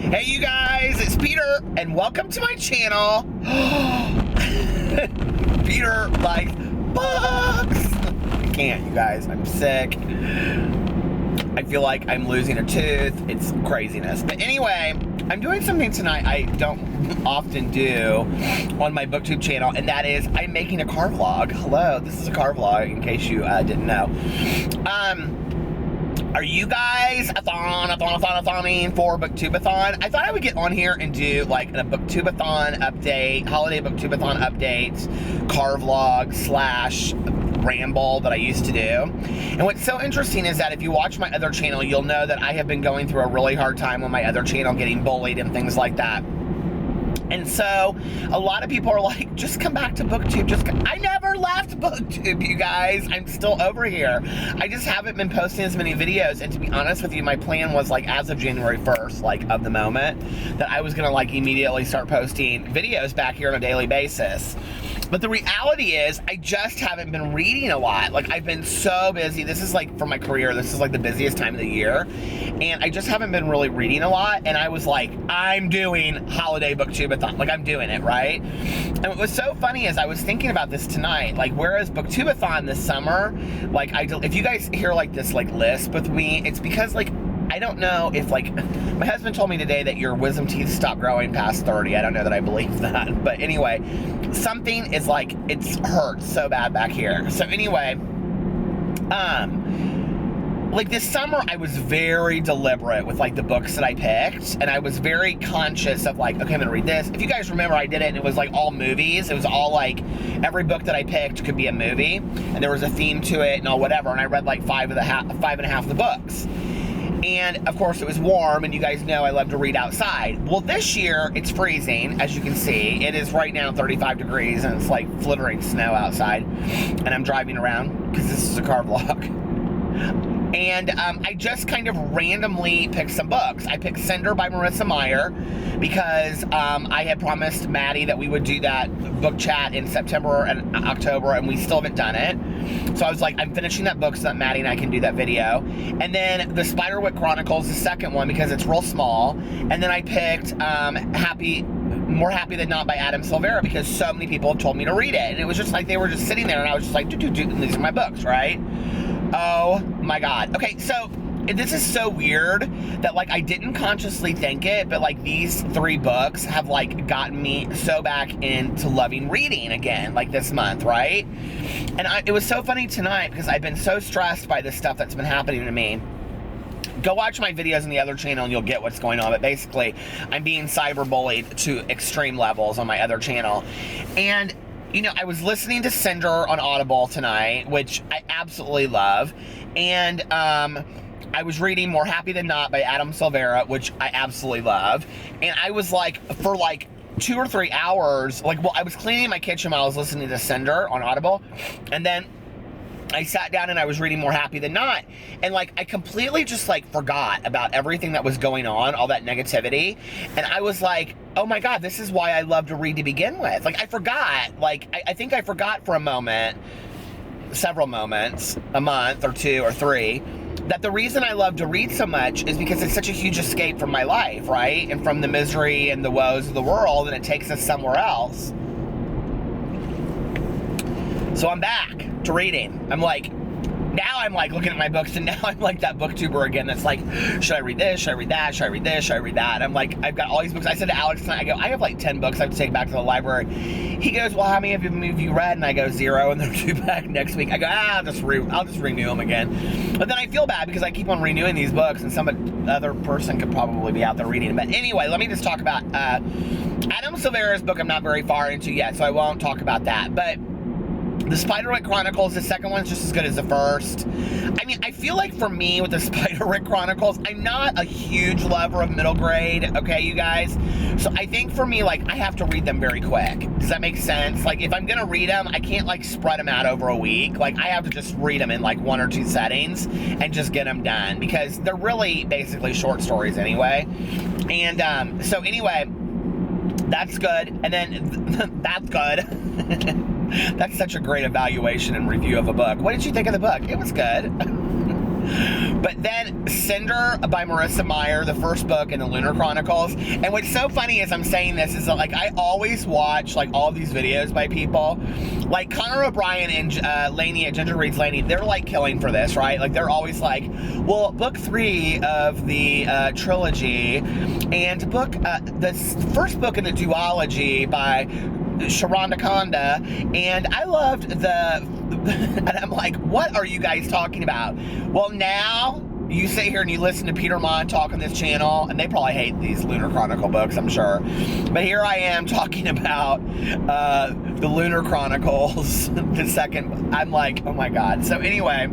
Hey you guys, it's Peter, and welcome to my channel. Peter likes books. I can't, you guys, I'm sick. I feel like I'm losing a tooth. It's craziness. But anyway, I'm doing something tonight I don't often do on my Booktube channel, and that is I'm making a car vlog. Hello, this is a car vlog, in case you didn't know. Are you guys a-thoning for Booktube-A-Thon? I thought I would get on here and do like a Booktube-A-Thon update, holiday Booktube-A-Thon updates, car vlog slash ramble that I used to do. And what's so interesting is that if you watch my other channel, you'll know that I have been going through a really hard time on my other channel, getting bullied and things like that. And so a lot of people are like, just come back to Booktube. I never left Booktube, you guys. I'm still over here. I just haven't been posting as many videos. And to be honest with you, my plan was like as of January 1st, like of the moment, that I was gonna like immediately start posting videos back here on a daily basis. But the reality is I just haven't been reading a lot. Like I've been so busy. This is like for my career, this is like the busiest time of the year. And I just haven't been really reading a lot. And I was like, I'm doing holiday Booktube-A-Thon. Like I'm doing it, right? And what was so funny is I was thinking about this tonight. Like whereas Booktube-A-Thon this summer, like if you guys hear like this like lisp with me, it's because like I don't know if like, my husband told me today that your wisdom teeth stop growing past 30. I don't know that I believe that. But anyway, something is like, it hurts so bad back here. So anyway, like this summer I was very deliberate with like the books that I picked, and I was very conscious of like, okay, I'm gonna read this. If you guys remember, I did it and it was like all movies. It was all like, every book that I picked could be a movie, and there was a theme to it and all whatever, and I read like five and a half of the books. And of course it was warm, and you guys know I love to read outside. Well, this year it's freezing, as you can see. It is right now 35 degrees and it's like flittering snow outside, and I'm driving around because this is a car vlog. And I just kind of randomly picked some books. I picked Cinder by Marissa Meyer because I had promised Maddie that we would do that book chat in September and October, and we still haven't done it. So I was like, I'm finishing that book so that Maddie and I can do that video. And then the Spiderwick Chronicles, the second one, because it's real small. And then I picked More Happy Than Not by Adam Silvera because so many people have told me to read it. And it was just like they were just sitting there, and I was just like, and these are my books, right? Oh my God. Okay, so this is so weird that like I didn't consciously think it, but like these three books have like gotten me so back into loving reading again, like this month, right? And it was so funny tonight because I've been so stressed by this stuff that's been happening to me. Go watch my videos on the other channel and you'll get what's going on. But basically, I'm being cyberbullied to extreme levels on my other channel. And you know, I was listening to Cinder on Audible tonight, which I absolutely love. And I was reading More Happy Than Not by Adam Silvera, which I absolutely love. And I was like, for like 2 or 3 hours, like, well, I was cleaning my kitchen while I was listening to Cinder on Audible. And then I sat down and I was reading More Happy Than Not, and like I completely just like forgot about everything that was going on, all that negativity, and I was like, oh my God, this is why I love to read to begin with. Like I forgot, like I think I forgot for a moment, several moments, a month or 2 or 3, that the reason I love to read so much is because it's such a huge escape from my life, right? And from the misery and the woes of the world, and it takes us somewhere else. So I'm back to reading. I'm like, now I'm like looking at my books, and now I'm like that booktuber again that's like, should I read this? Should I read that? Should I read this? Should I read that? I'm like, I've got all these books. I said to Alex tonight, I go, I have like 10 books I have to take back to the library. He goes, well, how many of them have you read? And I go, 0, and they're due back next week. I go, I'll just renew them again. But then I feel bad because I keep on renewing these books, and some other person could probably be out there reading them. But anyway, let me just talk about Adam Silvera's book. I'm not very far into yet, so I won't talk about that. But the Spiderwick Chronicles, the second one's just as good as the first. I mean, I feel like for me with the Spiderwick Chronicles, I'm not a huge lover of middle grade, okay, you guys? So I think for me, like, I have to read them very quick. Does that make sense? Like, if I'm gonna read them, I can't, like, spread them out over a week. Like, I have to just read them in, like, 1 or 2 settings and just get them done, because they're really basically short stories anyway. And, so anyway, that's good. And then, that's good. That's such a great evaluation and review of a book. What did you think of the book? It was good. But then Cinder by Marissa Meyer, the first book in the Lunar Chronicles. And what's so funny as I'm saying this is that, like, I always watch, like, all of these videos by people. Like, Connor O'Brien and Lainey at Ginger Reads Lainey, they're, like, killing for this, right? Like, they're always like, well, book 3 of the trilogy and the first book in the duology by Sharonda Conda, and I loved and I'm like, what are you guys talking about? Well, now you sit here and you listen to Peter Mond talk on this channel, and they probably hate these Lunar Chronicle books, I'm sure. But here I am talking about the Lunar Chronicles, the second. I'm like, oh my God. So anyway,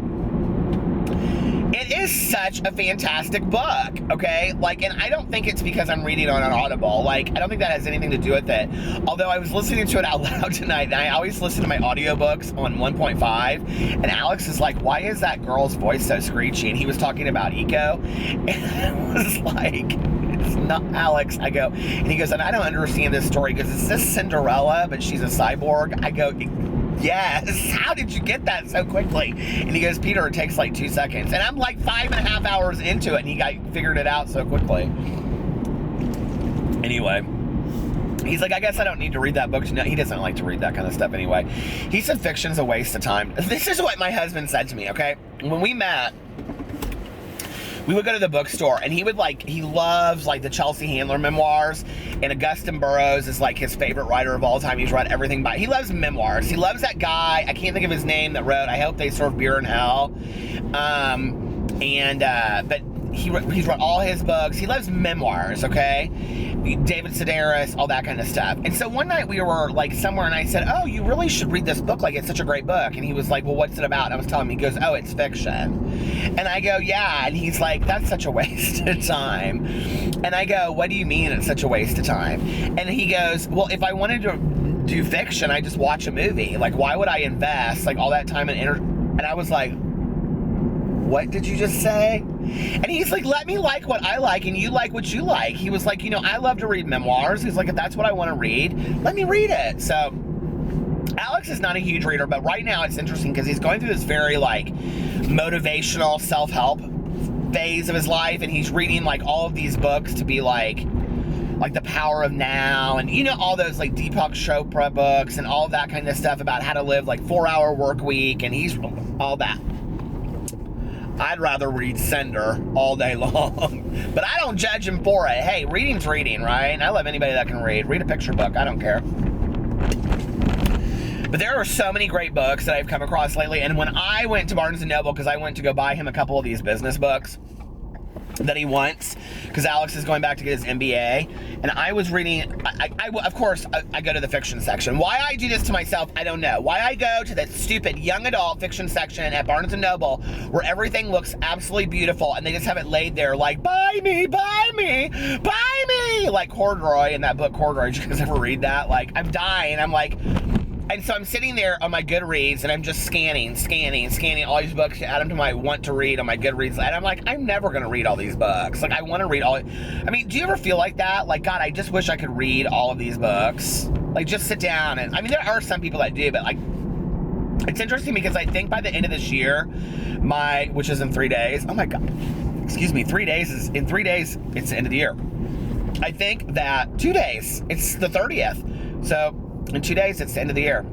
it is such a fantastic book, okay? Like, and I don't think it's because I'm reading on an Audible. Like, I don't think that has anything to do with it. Although I was listening to it out loud tonight, and I always listen to my audiobooks on 1.5, and Alex is like, why is that girl's voice so screechy? And he was talking about Eco, and I was like, it's not Alex. I go, and he goes, and I don't understand this story, because it's this Cinderella, but she's a cyborg. I go, yes, how did you get that so quickly? And he goes, Peter, it takes like 2 seconds. And I'm like 5.5 hours into it, and he figured it out so quickly. Anyway, he's like, I guess I don't need to read that book to know. He doesn't like to read that kind of stuff anyway. He said fiction's a waste of time. This is what my husband said to me, okay? When we met, we would go to the bookstore, and he loves, like, the Chelsea Handler memoirs, and Augustin Burroughs is, like, his favorite writer of all time. He's read everything by, he loves memoirs. He loves that guy, I can't think of his name, that wrote I Hope They Serve Beer in Hell. But he's read all his books. He loves memoirs, okay? David Sedaris, all that kind of stuff. And so one night we were, like, somewhere, and I said, oh, you really should read this book. Like, it's such a great book. And he was like, well, what's it about? And I was telling him, he goes, oh, it's fiction. And I go, yeah. And he's like, that's such a waste of time. And I go, what do you mean it's such a waste of time? And he goes, well, if I wanted to do fiction, I just watch a movie. Like, why would I invest, like, all that time and energy? And I was like, what did you just say? And he's like, let me like what I like, and you like what you like. He was like, you know, I love to read memoirs. He's like, if that's what I want to read, let me read it. So Alex is not a huge reader, but right now it's interesting because he's going through this very, like, motivational self-help phase of his life, and he's reading, like, all of these books to be like The Power of Now, and, you know, all those, like, Deepak Chopra books and all of that kind of stuff about how to live, like, 4-hour work week, and he's all that. I'd rather read Cinder all day long, but I don't judge him for it. Hey, reading's reading, right? And I love anybody that can read. Read a picture book, I don't care. But there are so many great books that I've come across lately, and when I went to Barnes & Noble, because I went to go buy him a couple of these business books that he wants, because Alex is going back to get his MBA, and I was reading, of course, I go to the fiction section. Why I do this to myself, I don't know. Why I go to that stupid young adult fiction section at Barnes & Noble, where everything looks absolutely beautiful, and they just have it laid there like, buy me, buy me, buy me, like Corduroy in that book, Corduroy. Did you guys ever read that? Like, I'm dying, I'm like, and so I'm sitting there on my Goodreads, and I'm just scanning all these books to add them to my want to read on my Goodreads. And I'm like, I'm never going to read all these books. Like, I want to read all. I mean, do you ever feel like that? Like, God, I just wish I could read all of these books. Like, just sit down. And I mean, there are some people that do, but, like, it's interesting because I think by the end of this year, which is in 3 days. Oh my God. Excuse me. 3 days in 3 days, it's the end of the year. I think that 2 days, it's the 30th. So, in 2 days, it's the end of the year.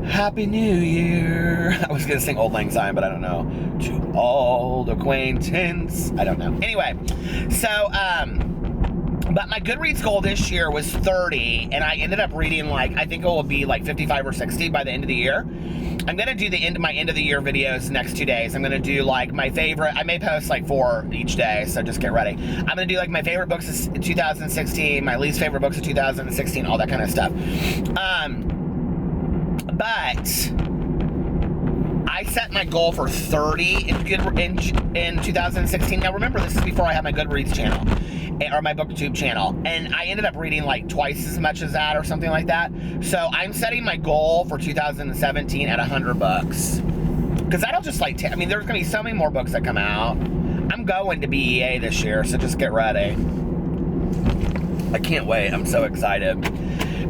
Happy New Year. I was going to sing Old Lang Syne, but I don't know. To old acquaintance. I don't know. Anyway, so, but my Goodreads goal this year was 30, and I ended up reading, like, I think it will be like 55 or 60 by the end of the year. I'm going to do my end of the year videos next 2 days. I'm going to do, like, my favorite. I may post, like, 4 each day, so just get ready. I'm going to do, like, my favorite books of 2016, my least favorite books of 2016, all that kind of stuff. But I set my goal for 30 in 2016. Now, remember, this is before I had my Goodreads channel, or my Booktube channel, and I ended up reading like twice as much as that or something like that. So I'm setting my goal for 2017 at 100 books, because that'll just like I mean, there's gonna be so many more books that come out. I'm going to BEA this year, so just get ready. I can't wait. I'm so excited.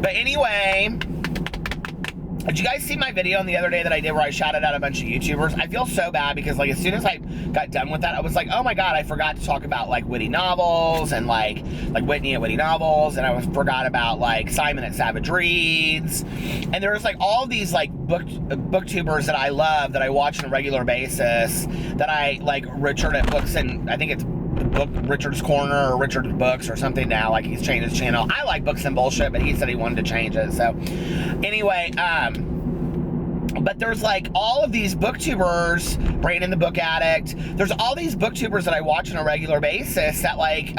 But anyway, Did you guys see my video the other day that I did where I shouted out a bunch of YouTubers? I feel so bad because like as soon as I got done with that, I was like, oh my god, I forgot to talk about like witty novels and like Whitney at Witty Novels, and I forgot about like Simon at Savage Reads, and there was like all of these like booktubers that I love that I watch on a regular basis that I like. Richard at Books, and I think it's Richard's Corner or Richard's Books or something now, like he's changed his channel. I like Books and Bullshit, but he said he wanted to change it. So anyway, but there's like all of these booktubers, Brandon the Book Addict, there's all these booktubers that I watch on a regular basis that like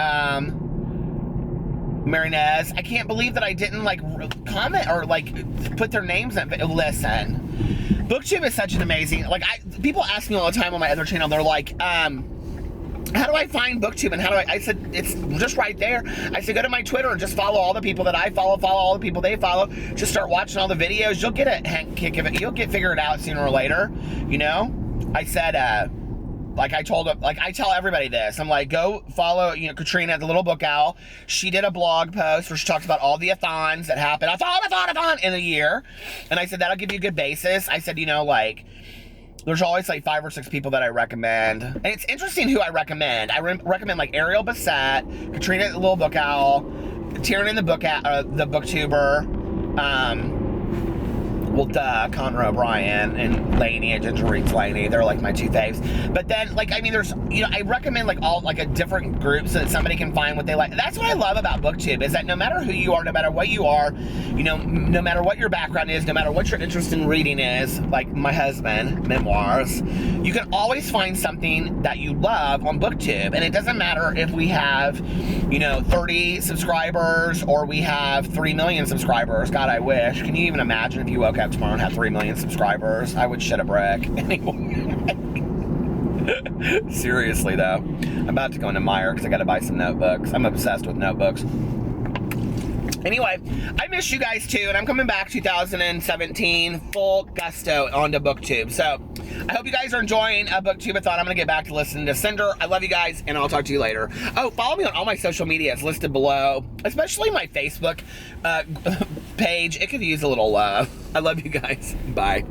Marinez, I can't believe that I didn't like comment or like put their names in. Listen, Booktube is such an amazing, like people ask me all the time on my other channel, they're like, how do I find Booktube, and how do I said, it's just right there. I said, go to my Twitter and just follow all the people that I follow all the people they follow. Just start watching all the videos. You'll get a kick of it. You'll figure it out sooner or later, you know? I said, like I told them, like I tell everybody this. I'm like, go follow, you know, Katrina, the Little Book Owl. She did a blog post where she talks about all the a-thons that happen. A-thon in a year. And I said, that'll give you a good basis. I said, you know, like, there's always like 5 or 6 people that I recommend. And it's interesting who I recommend. I recommend like Ariel Bassett, Katrina the Little Book Owl, Tiernan the Booktuber, well, Conrad O'Brien and Lainey and Ginger Reads Lainey. They're like my 2 faves. But then, like, I mean, there's, you know, I recommend like all like a different group so that somebody can find what they like. That's what I love about Booktube, is that no matter who you are, no matter what you are, you know, no matter what your background is, no matter what your interest in reading is, like my husband, Memoirs, you can always find something that you love on Booktube. And it doesn't matter if we have, you know, 30 subscribers or we have 3 million subscribers. God, I wish. Can you even imagine if you woke up tomorrow and had 3 million subscribers? I would shit a brick. Anyway. Seriously though, I'm about to go into Meyer because I gotta buy some notebooks. I'm obsessed with notebooks. Anyway, I miss you guys too, and I'm coming back 2017 full gusto onto Booktube. So I hope you guys are enjoying Booktube-A-Thon. I'm gonna get back to listening to Cinder. I love you guys, and I'll talk to you later. Oh, follow me on all my social media. It's listed below, especially my Facebook page. It could use a little love. I love you guys. Bye.